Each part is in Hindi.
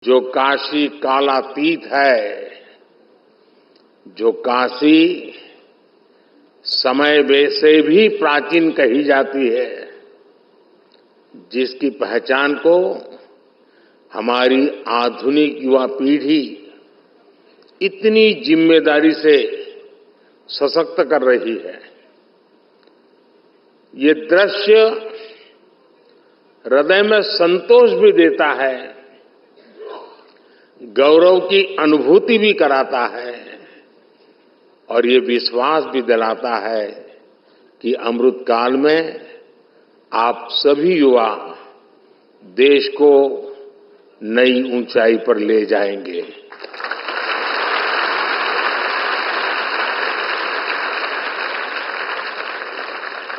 जो काशी कालातीत है, जो काशी समय से भी प्राचीन कही जाती है, जिसकी पहचान को हमारी आधुनिक युवा पीढ़ी इतनी जिम्मेदारी से सशक्त कर रही है। ये दृश्य हृदय में संतोष भी देता है, गौरव की अनुभूति भी कराता है और ये विश्वास भी दिलाता है कि अमृत काल में आप सभी युवा देश को नई ऊंचाई पर ले जाएंगे।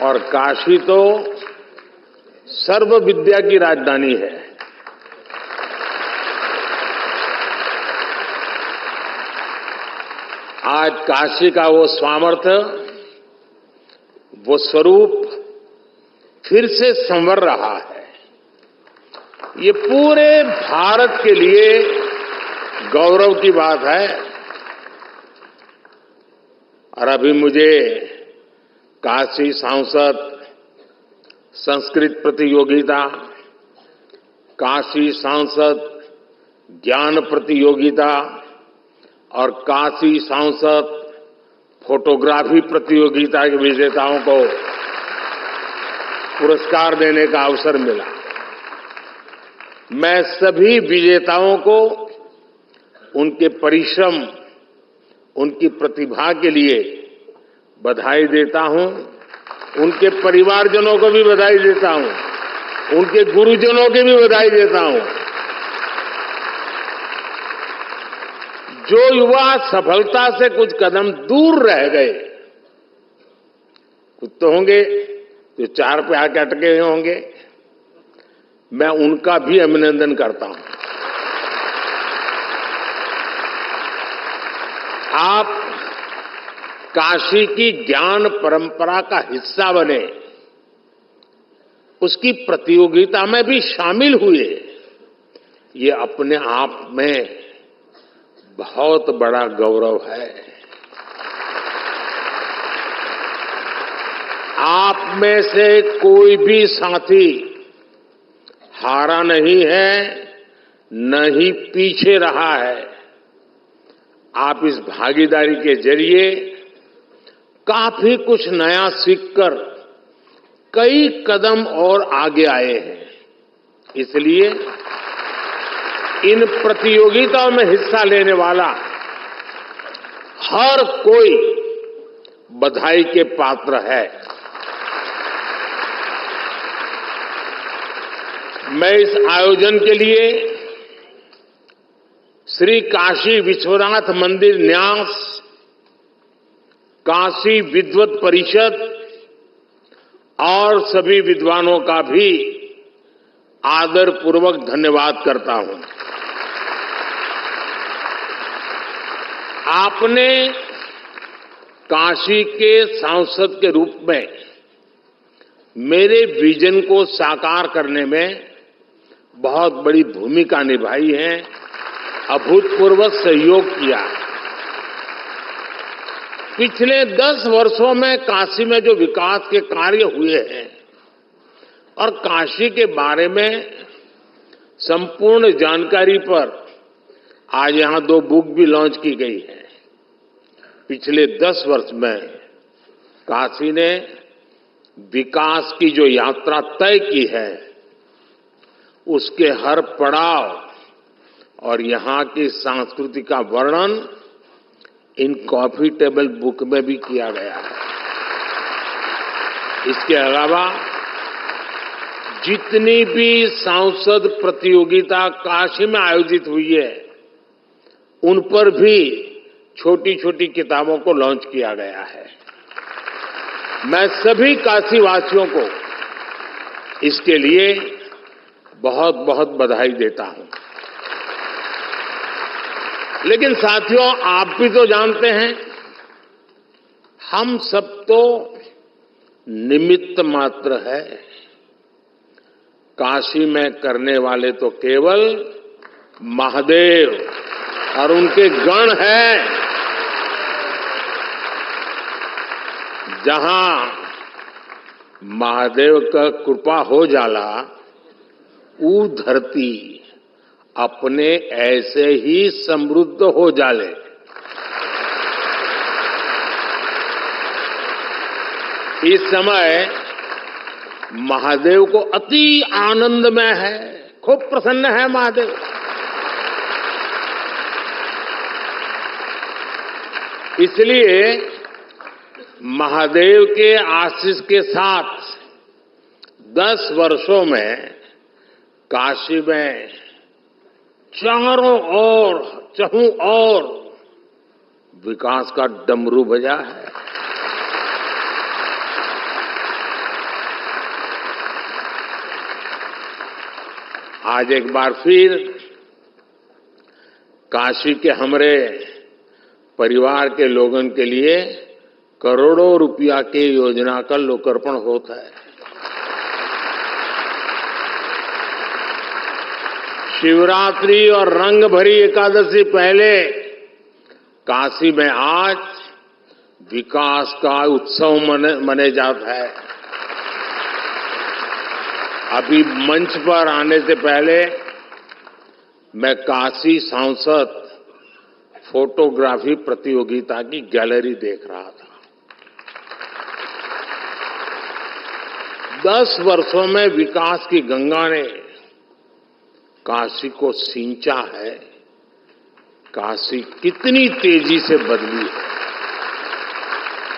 और काशी तो सर्व विद्या की राजधानी है। आज काशी का वो सामर्थ्य, वो स्वरूप फिर से संवर रहा है। ये पूरे भारत के लिए गौरव की बात है। और अभी मुझे काशी सांसद संस्कृत प्रतियोगिता, काशी सांसद ज्ञान प्रतियोगिता और काशी सांसद फोटोग्राफी प्रतियोगिता के विजेताओं को पुरस्कार देने का अवसर मिला। मैं सभी विजेताओं को उनके परिश्रम, उनकी प्रतिभा के लिए बधाई देता हूं। उनके परिवारजनों को भी बधाई देता हूं, उनके गुरुजनों की भी बधाई देता हूं। जो युवा सफलता से कुछ कदम दूर रह गए, कुछ तो होंगे जो 4 पे आके अटके हुए होंगे, मैं उनका भी अभिनंदन करता हूं। आप काशी की ज्ञान परंपरा का हिस्सा बने, उसकी प्रतियोगिता में भी शामिल हुए, ये अपने आप में बहुत बड़ा गौरव है। आप में से कोई भी साथी हारा नहीं है, न ही पीछे रहा है। आप इस भागीदारी के जरिए काफी कुछ नया सीखकर कई कदम और आगे आए हैं। इसलिए इन प्रतियोगिताओं में हिस्सा लेने वाला हर कोई बधाई के पात्र है। मैं इस आयोजन के लिए श्री काशी विश्वनाथ मंदिर न्यास, काशी विद्वत परिषद और सभी विद्वानों का भी आदरपूर्वक धन्यवाद करता हूं। आपने काशी के सांसद के रूप में मेरे विजन को साकार करने में बहुत बड़ी भूमिका निभाई है, अभूतपूर्व सहयोग किया। पिछले 10 वर्षों में काशी में जो विकास के कार्य हुए हैं और काशी के बारे में संपूर्ण जानकारी पर आज यहां 2 बुक भी लॉन्च की गई है। पिछले 10 वर्ष में काशी ने विकास की जो यात्रा तय की है, उसके हर पड़ाव और यहां की संस्कृति का वर्णन इन कॉफी टेबल बुक में भी किया गया है। इसके अलावा जितनी भी सांसद प्रतियोगिता काशी में आयोजित हुई है, उन पर भी छोटी छोटी किताबों को लॉन्च किया गया है। मैं सभी काशीवासियों को इसके लिए बहुत बहुत बधाई देता हूं। लेकिन साथियों, आप भी तो जानते हैं, हम सब तो निमित्त मात्र है। काशी में करने वाले तो केवल महादेव और उनके गण हैं, जहां महादेव का कृपा हो जाला, ऊ धरती अपने ऐसे ही समृद्ध हो जाले। इस समय महादेव को अति आनंद में है, खूब प्रसन्न है महादेव। इसलिए महादेव के आशीष के साथ 10 वर्षों में काशी में चारों ओर चहुं ओर विकास का डमरू बजा है। आज एक बार फिर काशी के हमारे परिवार के लोगों के लिए करोड़ों रुपया के योजना का लोकार्पण होता है। शिवरात्रि और रंग भरी एकादशी पहले काशी में आज विकास का उत्सव मने जाता है। अभी मंच पर आने से पहले मैं काशी सांसद फोटोग्राफी प्रतियोगिता की गैलरी देख रहा था। 10 वर्षों में विकास की गंगा ने काशी को सींचा है। काशी कितनी तेजी से बदली है,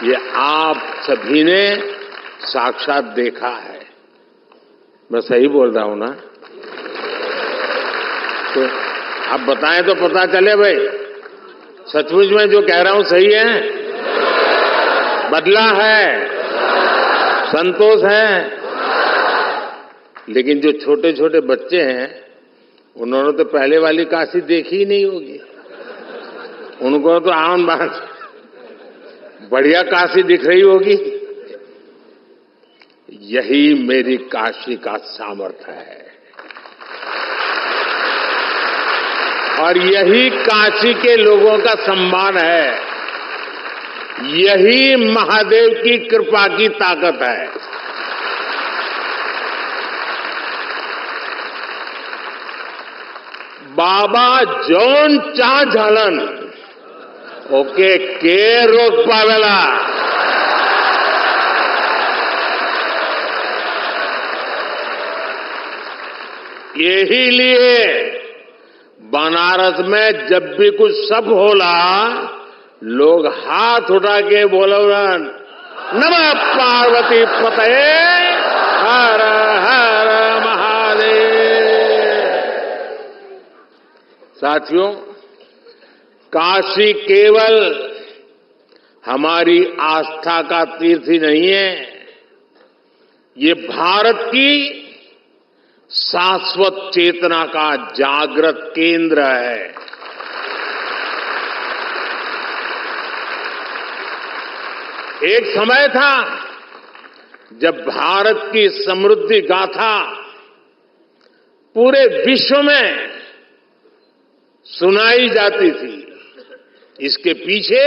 ये आप सभी ने साक्षात देखा है। मैं सही बोल रहा हूं ना? तो आप बताएं तो पता चले भाई, सचमुच में जो कह रहा हूं सही है? बदला है, संतोष है। लेकिन जो छोटे छोटे बच्चे हैं, उन्होंने तो पहले वाली काशी देखी ही नहीं होगी। उनको तो आम बात बढ़िया काशी दिख रही होगी। यही मेरी काशी का सामर्थ्य है और यही काशी के लोगों का सम्मान है। यही महादेव की कृपा की ताकत है। बाबा जोन चा झालन ओके के रोक पावेला। यही लिए बनारस में जब भी कुछ सब होला, लोग हाथ उठा के बोलन नमः पार्वती पतये हर हर महादेव। साथियों, काशी केवल हमारी आस्था का तीर्थ ही नहीं है, ये भारत की शाश्वत चेतना का जागृत केंद्र है। एक समय था जब भारत की समृद्धि गाथा पूरे विश्व में सुनाई जाती थी। इसके पीछे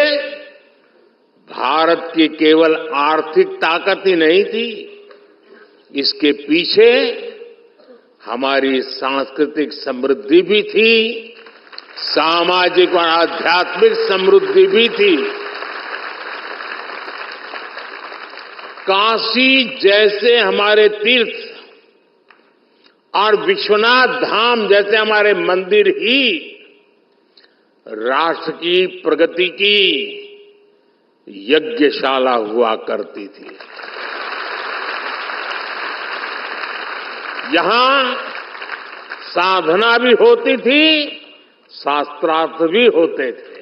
भारत की केवल आर्थिक ताकत ही नहीं थी, इसके पीछे हमारी सांस्कृतिक समृद्धि भी थी, सामाजिक और आध्यात्मिक समृद्धि भी थी। काशी जैसे हमारे तीर्थ और विश्वनाथ धाम जैसे हमारे मंदिर ही राष्ट्र की प्रगति की यज्ञशाला हुआ करती थी। यहां साधना भी होती थी, शास्त्रार्थ भी होते थे।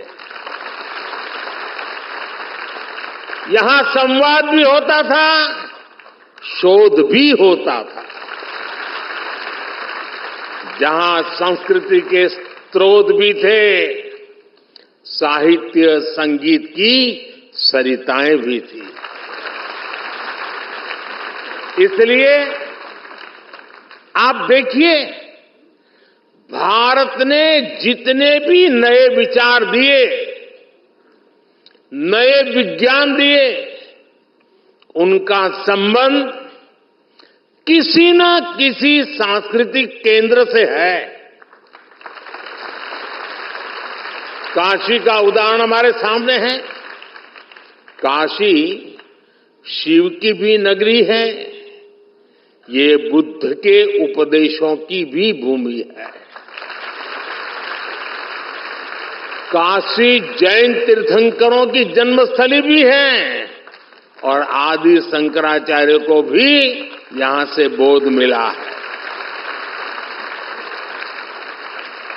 यहां संवाद भी होता था, शोध भी होता था। जहां संस्कृति के स्रोत भी थे, साहित्य संगीत की सरिताएं भी थी। इसलिए आप देखिए, भारत ने जितने भी नए विचार दिए, नए विज्ञान दिए, उनका संबंध किसी न किसी सांस्कृतिक केंद्र से है। काशी का उदाहरण हमारे सामने है। काशी शिव की भी नगरी है, ये बुद्ध के उपदेशों की भी भूमि है। काशी जैन तीर्थंकरों की जन्मस्थली भी है और आदि शंकराचार्य को भी यहां से बोध मिला है।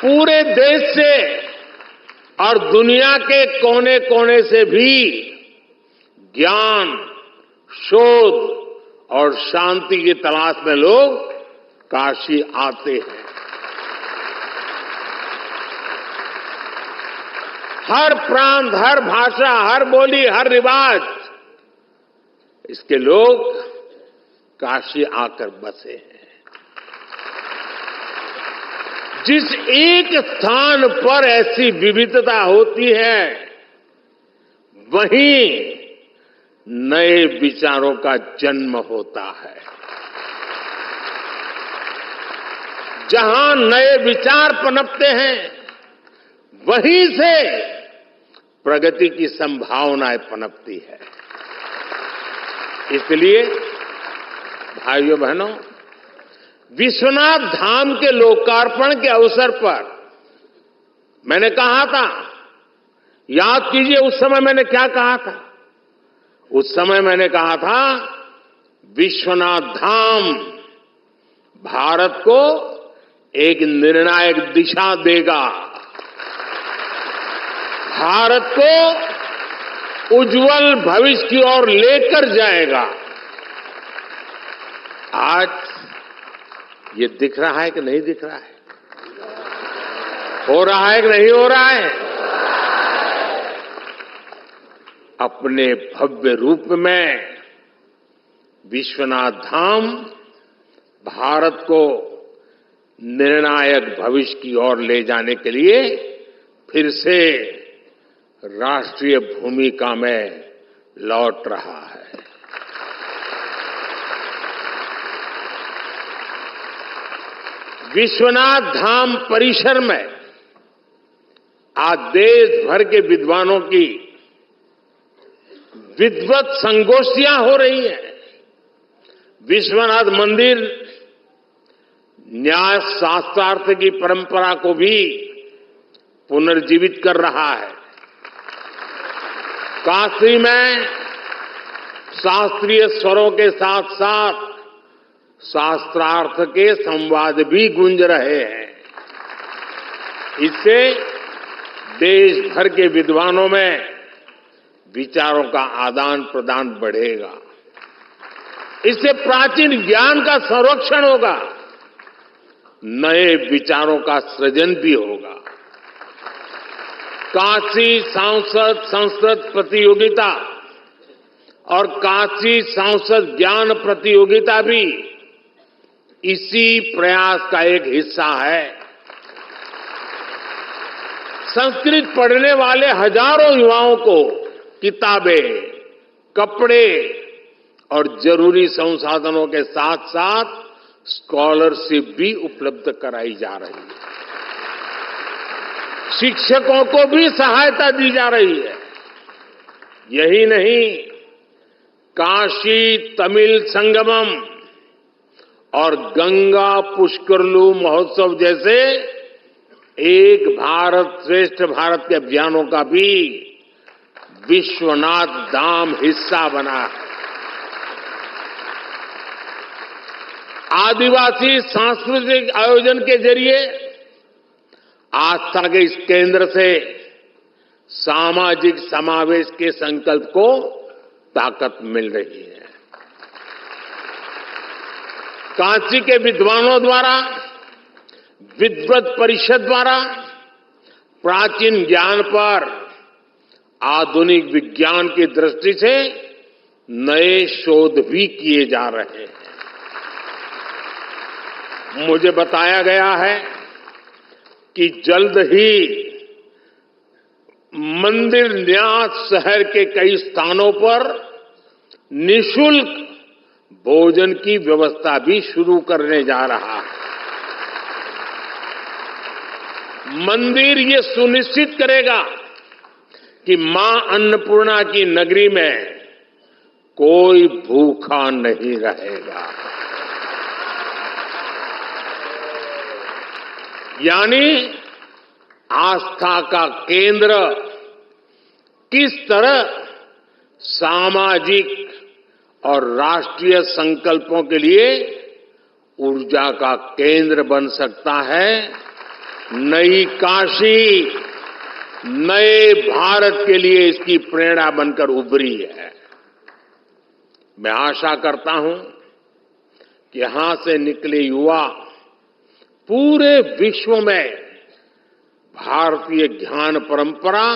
पूरे देश से और दुनिया के कोने कोने से भी ज्ञान, शोध और शांति की तलाश में लोग काशी आते हैं। हर प्रांत, हर भाषा, हर बोली, हर रिवाज, इसके लोग काशी आकर बसे हैं। जिस एक स्थान पर ऐसी विविधता होती है, वहीं नए विचारों का जन्म होता है। जहां नए विचार पनपते हैं, वहीं से प्रगति की संभावनाएं पनपती है। इसलिए भाइयों बहनों, विश्वनाथ धाम के लोकार्पण के अवसर पर मैंने कहा था, याद कीजिए उस समय मैंने क्या कहा था। उस समय मैंने कहा था, विश्वनाथ धाम भारत को एक निर्णायक दिशा देगा, भारत को उज्जवल भविष्य की ओर लेकर जाएगा। आज ये दिख रहा है कि नहीं दिख रहा है? हो रहा है कि नहीं हो रहा है? अपने भव्य रूप में विश्वनाथ धाम भारत को निर्णायक भविष्य की ओर ले जाने के लिए फिर से राष्ट्रीय भूमिका में लौट रहा है। विश्वनाथ धाम परिसर में आज देश भर के विद्वानों की विद्वत संगोष्ठियां हो रही हैं। विश्वनाथ मंदिर न्याय शास्त्रार्थ की परंपरा को भी पुनर्जीवित कर रहा है। काशी में शास्त्रीय स्वरों के साथ साथ शास्त्रार्थ के संवाद भी गूंज रहे हैं। इससे देश भर के विद्वानों में विचारों का आदान प्रदान बढ़ेगा। इससे प्राचीन ज्ञान का संरक्षण होगा, नए विचारों का सृजन भी होगा। काशी सांसद संस्कृत प्रतियोगिता और काशी सांसद ज्ञान प्रतियोगिता भी इसी प्रयास का एक हिस्सा है। संस्कृत पढ़ने वाले हजारों युवाओं को किताबें, कपड़े और जरूरी संसाधनों के साथ साथ स्कॉलरशिप भी उपलब्ध कराई जा रही है। शिक्षकों को भी सहायता दी जा रही है। यही नहीं, काशी तमिल संगमम और गंगा पुष्करलू महोत्सव जैसे एक भारत श्रेष्ठ भारत के अभियानों का भी विश्वनाथ धाम हिस्सा बना है। आदिवासी सांस्कृतिक आयोजन के जरिए आस्था के इस केंद्र से सामाजिक समावेश के संकल्प को ताकत मिल रही है। काशी के विद्वानों द्वारा, विद्वत परिषद द्वारा प्राचीन ज्ञान पर आधुनिक विज्ञान की दृष्टि से नए शोध भी किए जा रहे हैं। मुझे बताया गया है कि जल्द ही मंदिर न्यास शहर के कई स्थानों पर निःशुल्क भोजन की व्यवस्था भी शुरू करने जा रहा है। मंदिर ये सुनिश्चित करेगा कि मां अन्नपूर्णा की नगरी में कोई भूखा नहीं रहेगा। यानी आस्था का केंद्र किस तरह सामाजिक और राष्ट्रीय संकल्पों के लिए ऊर्जा का केंद्र बन सकता है। नई काशी नए भारत के लिए इसकी प्रेरणा बनकर उभरी है। मैं आशा करता हूं कि यहां से निकले युवा पूरे विश्व में भारतीय ज्ञान परंपरा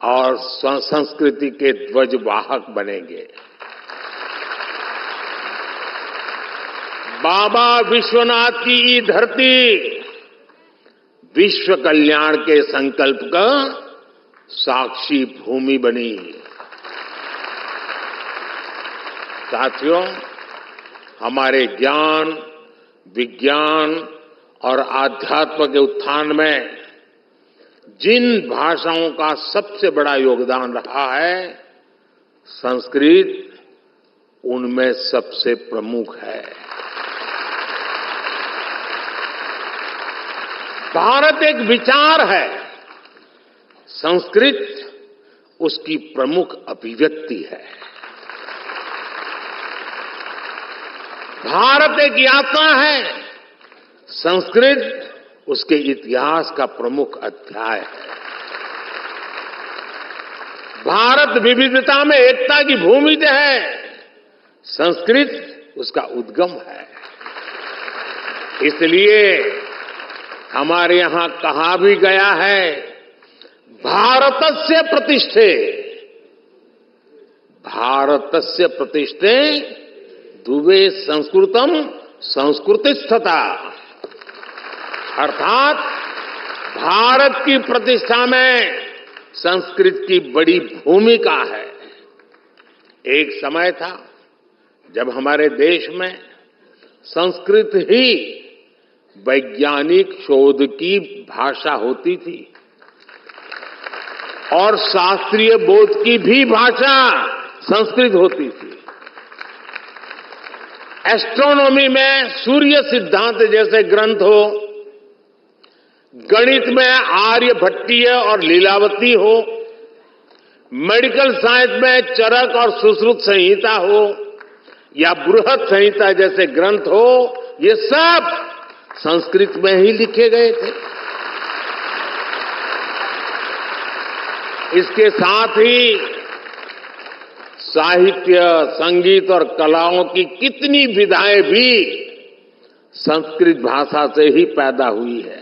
और संस्कृति के ध्वजवाहक बनेंगे। बाबा विश्वनाथ की ये धरती विश्व कल्याण के संकल्प का साक्षी भूमि बनी। साथियों, हमारे ज्ञान, विज्ञान और आध्यात्म के उत्थान में जिन भाषाओं का सबसे बड़ा योगदान रहा है, संस्कृत उनमें सबसे प्रमुख है। भारत एक विचार है, संस्कृत उसकी प्रमुख अभिव्यक्ति है। भारत एक यात्रा है, संस्कृत उसके इतिहास का प्रमुख अध्याय है। भारत विविधता में एकता की भूमि है, संस्कृत उसका उद्गम है। इसलिए हमारे यहां कहा भी गया है, भारतस्य प्रतिष्ठे, भारतस्य प्रतिष्ठे दुवे संस्कृतम संस्कृतिस्थता। अर्थात भारत की प्रतिष्ठा में संस्कृत की बड़ी भूमिका है। एक समय था जब हमारे देश में संस्कृत ही वैज्ञानिक शोध की भाषा होती थी और शास्त्रीय बोध की भी भाषा संस्कृत होती थी। एस्ट्रोनॉमी में सूर्य सिद्धांत जैसे ग्रंथ हो, गणित में आर्यभट्टीय और लीलावती हो, मेडिकल साइंस में चरक और सुश्रुत संहिता हो या बृहत संहिता जैसे ग्रंथ हो, ये सब संस्कृत में ही लिखे गए थे। इसके साथ ही साहित्य, संगीत और कलाओं की कितनी विधाएं भी संस्कृत भाषा से ही पैदा हुई है।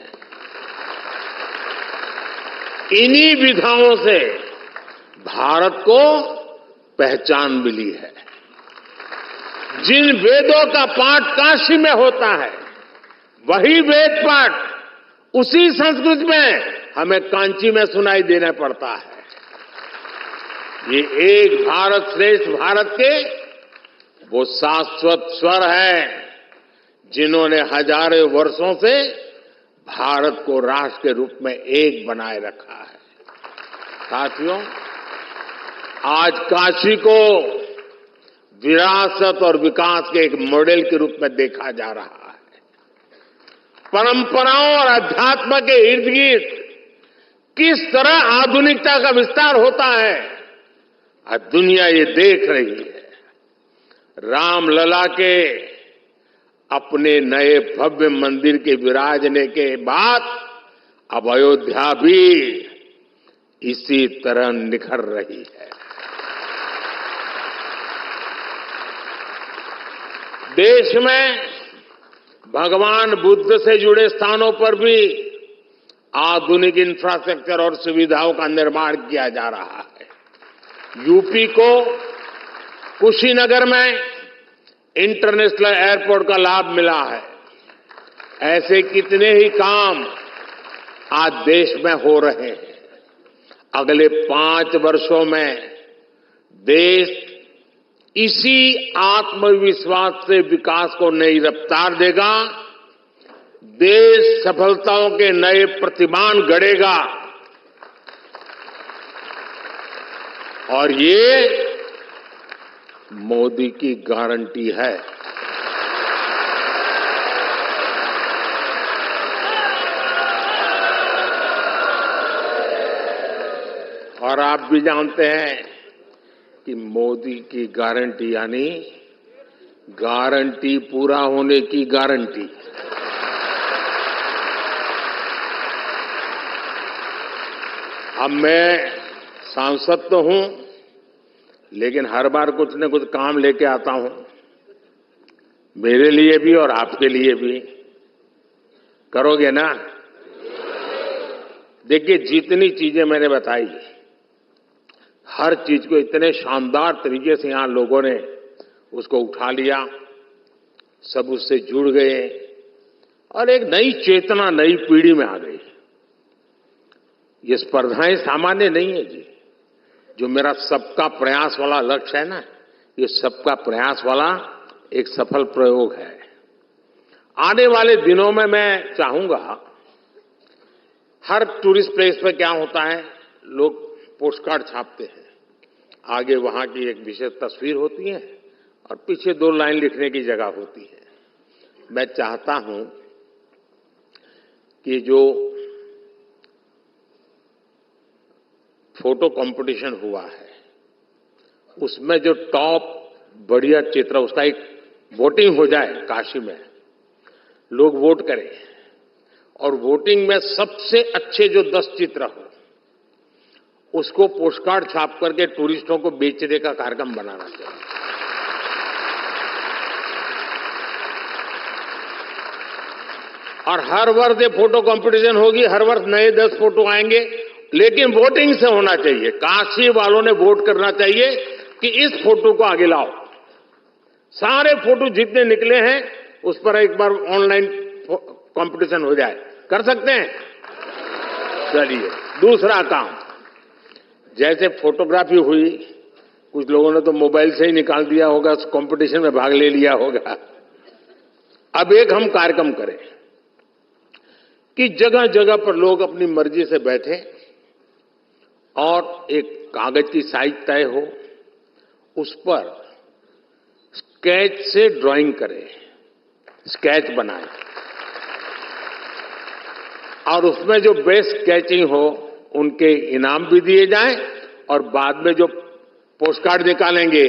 इन्हीं विधाओं से भारत को पहचान मिली है। जिन वेदों का पाठ काशी में होता है, वही वेद पाठ उसी संस्कृत में हमें कांची में सुनाई देना पड़ता है। ये एक भारत श्रेष्ठ भारत के वो शाश्वत स्वर है जिन्होंने हजारों वर्षों से भारत को राष्ट्र के रूप में एक बनाए रखा है। साथियों, आज काशी को विरासत और विकास के एक मॉडल के रूप में देखा जा रहा है। परंपराओं और अध्यात्म के इर्द गिर्द किस तरह आधुनिकता का विस्तार होता है, आज दुनिया ये देख रही है। रामलला के अपने नए भव्य मंदिर के विराजने के बाद अब अयोध्या भी इसी तरह निखर रही है। देश में भगवान बुद्ध से जुड़े स्थानों पर भी आधुनिक इंफ्रास्ट्रक्चर और सुविधाओं का निर्माण किया जा रहा है। यूपी को कुशीनगर में इंटरनेशनल एयरपोर्ट का लाभ मिला है। ऐसे कितने ही काम आज देश में हो रहे हैं। अगले 5 वर्षों में देश इसी आत्मविश्वास से विकास को नई रफ्तार देगा। देश सफलताओं के नए प्रतिमान गढ़ेगा और ये मोदी की गारंटी है। और आप भी जानते हैं कि मोदी की गारंटी यानी गारंटी पूरा होने की गारंटी। अब मैं सांसद तो हूं, लेकिन हर बार कुछ न कुछ काम लेके आता हूं, मेरे लिए भी और आपके लिए भी। करोगे ना? देखिए, जितनी चीजें मैंने बताई, हर चीज को इतने शानदार तरीके से यहां लोगों ने उसको उठा लिया, सब उससे जुड़ गए और एक नई चेतना, नई पीढ़ी में आ गई। ये स्पर्धाएं सामान्य नहीं है जी। जो मेरा सबका प्रयास वाला लक्ष्य है ना, ये सबका प्रयास वाला एक सफल प्रयोग है। आने वाले दिनों में मैं चाहूंगा, हर टूरिस्ट प्लेस पे क्या होता है, लोग पोस्टकार्ड छापते हैं, आगे वहां की एक विशेष तस्वीर होती है और पीछे 2 लाइन लिखने की जगह होती है। मैं चाहता हूं कि जो फोटो कंपटीशन हुआ है, उसमें जो टॉप बढ़िया चित्र, उसका एक वोटिंग हो जाए काशी में, लोग वोट करें और वोटिंग में सबसे अच्छे जो 10 चित्र हो, उसको पोस्टकार्ड छाप करके टूरिस्टों को बेचने का कार्यक्रम बनाना चाहिए। और हर वर्ष ये फोटो कंपटीशन होगी, हर वर्ष नए 10 फोटो आएंगे, लेकिन वोटिंग से होना चाहिए। काशी वालों ने वोट करना चाहिए कि इस फोटो को आगे लाओ। सारे फोटो जितने निकले हैं उस पर एक बार ऑनलाइन कंपटीशन हो जाए। कर सकते हैं? चलिए, दूसरा काम, जैसे फोटोग्राफी हुई, कुछ लोगों ने तो मोबाइल से ही निकाल दिया होगा, कंपटीशन में भाग ले लिया होगा। अब एक हम कार्यक्रम करें कि जगह जगह पर लोग अपनी मर्जी से बैठे और एक कागज की साइज तय हो, उस पर स्केच से ड्राइंग करें, स्केच बनाएं और उसमें जो बेस्ट स्केचिंग हो उनके इनाम भी दिए जाएं और बाद में जो पोस्टकार्ड निकालेंगे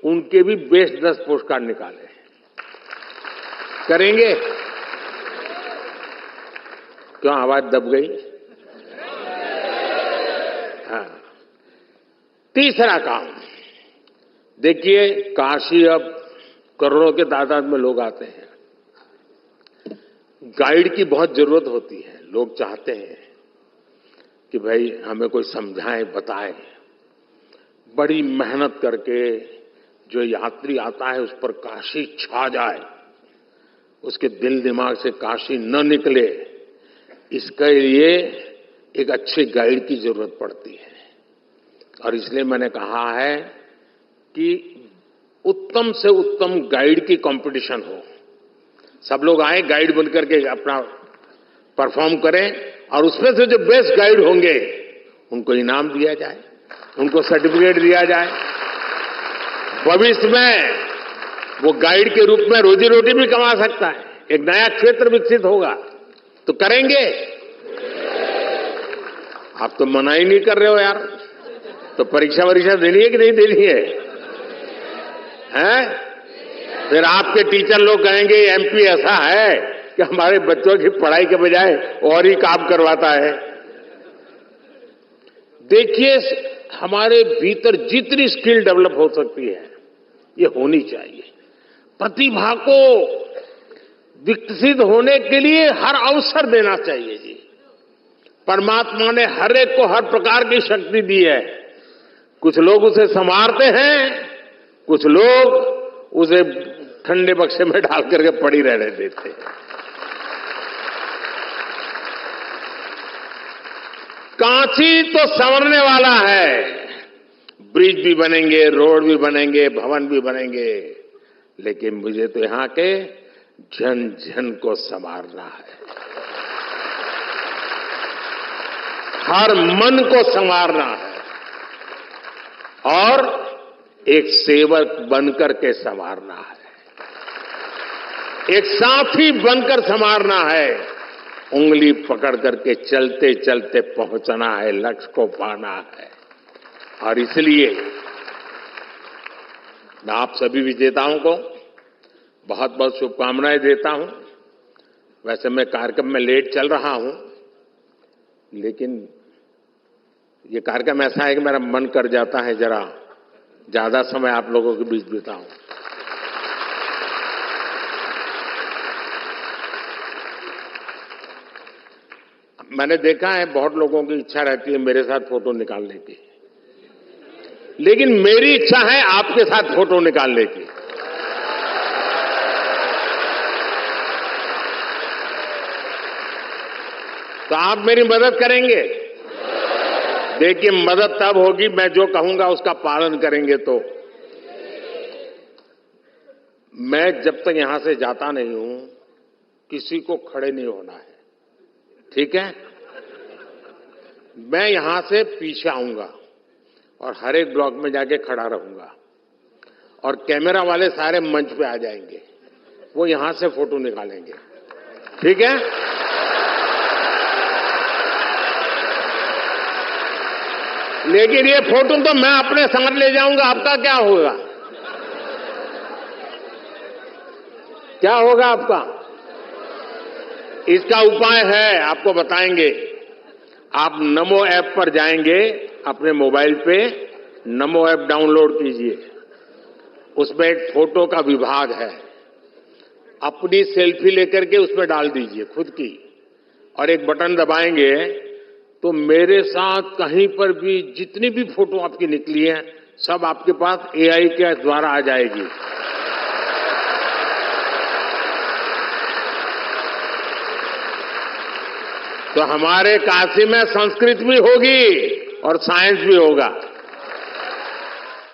उनके भी बेस्ट 10 पोस्टकार्ड निकालें। करेंगे? क्यों आवाज दब गई? हाँ। तीसरा काम, देखिए, काशी अब करोड़ों के तादाद में लोग आते हैं। गाइड की बहुत जरूरत होती है। लोग चाहते हैं कि भाई हमें कोई समझाए, बताए। बड़ी मेहनत करके जो यात्री आता है उस पर काशी छा जाए, उसके दिल दिमाग से काशी न निकले, इसके लिए एक अच्छे गाइड की जरूरत पड़ती है। और इसलिए मैंने कहा है कि उत्तम से उत्तम गाइड की कंपटीशन हो। सब लोग आए, गाइड बन करके अपना परफॉर्म करें और उसमें से जो बेस्ट गाइड होंगे उनको इनाम दिया जाए, उनको सर्टिफिकेट दिया जाए। भविष्य में वो गाइड के रूप में रोजी रोटी भी कमा सकता है, एक नया क्षेत्र विकसित होगा। तो करेंगे? आप तो मना ही नहीं कर रहे हो यार। तो परीक्षा देनी है कि नहीं देनी है? हैं? फिर आपके टीचर लोग कहेंगे एमपी ऐसा है कि हमारे बच्चों की पढ़ाई के बजाय और ही काम करवाता है। देखिए, हमारे भीतर जितनी स्किल डेवलप हो सकती है ये होनी चाहिए। प्रतिभा को विकसित होने के लिए हर अवसर देना चाहिए जी। परमात्मा ने हर एक को हर प्रकार की शक्ति दी है। कुछ लोग उसे संवारते हैं, कुछ लोग उसे ठंडे बक्से में डाल करके पड़ी रहने देते हैं। काशी तो संवरने वाला है, ब्रिज भी बनेंगे, रोड भी बनेंगे, भवन भी बनेंगे, लेकिन मुझे तो यहां के जन जन को संवारना है, हर मन को संवारना है और एक सेवक बनकर के संवारना है, एक साथी बनकर संवारना है, उंगली पकड़ करके चलते चलते पहुंचना है, लक्ष्य को पाना है। और इसलिए मैं आप सभी विजेताओं को बहुत बहुत शुभकामनाएं देता हूं। वैसे मैं कार्यक्रम में लेट चल रहा हूं, लेकिन ये कार्यक्रम ऐसा है कि मेरा मन कर जाता है जरा ज्यादा समय आप लोगों के बीच बिताऊं। मैंने देखा है बहुत लोगों की इच्छा रहती है मेरे साथ फोटो निकालने की, लेकिन मेरी इच्छा है आपके साथ फोटो निकालने की। तो आप मेरी मदद करेंगे? देखिए, मदद तब होगी मैं जो कहूंगा उसका पालन करेंगे तो। मैं जब तक यहां से जाता नहीं हूं, किसी को खड़े नहीं होना है, ठीक है? मैं यहां से पीछे आऊंगा और हर एक ब्लॉक में जाके खड़ा रहूंगा और कैमरा वाले सारे मंच पे आ जाएंगे, वो यहां से फोटो निकालेंगे, ठीक है? लेकिन ये फोटो तो मैं अपने संग ले जाऊंगा, आपका क्या होगा? क्या होगा आपका? इसका उपाय है, आपको बताएंगे। आप नमो ऐप पर जाएंगे, अपने मोबाइल पे नमो ऐप डाउनलोड कीजिए, उसमें एक फोटो का विभाग है, अपनी सेल्फी लेकर के उसमें डाल दीजिए खुद की, और एक बटन दबाएंगे तो मेरे साथ कहीं पर भी जितनी भी फोटो आपकी निकली है सब आपके पास एआई के द्वारा आ जाएगी। तो हमारे काशी में संस्कृत भी होगी और साइंस भी होगा।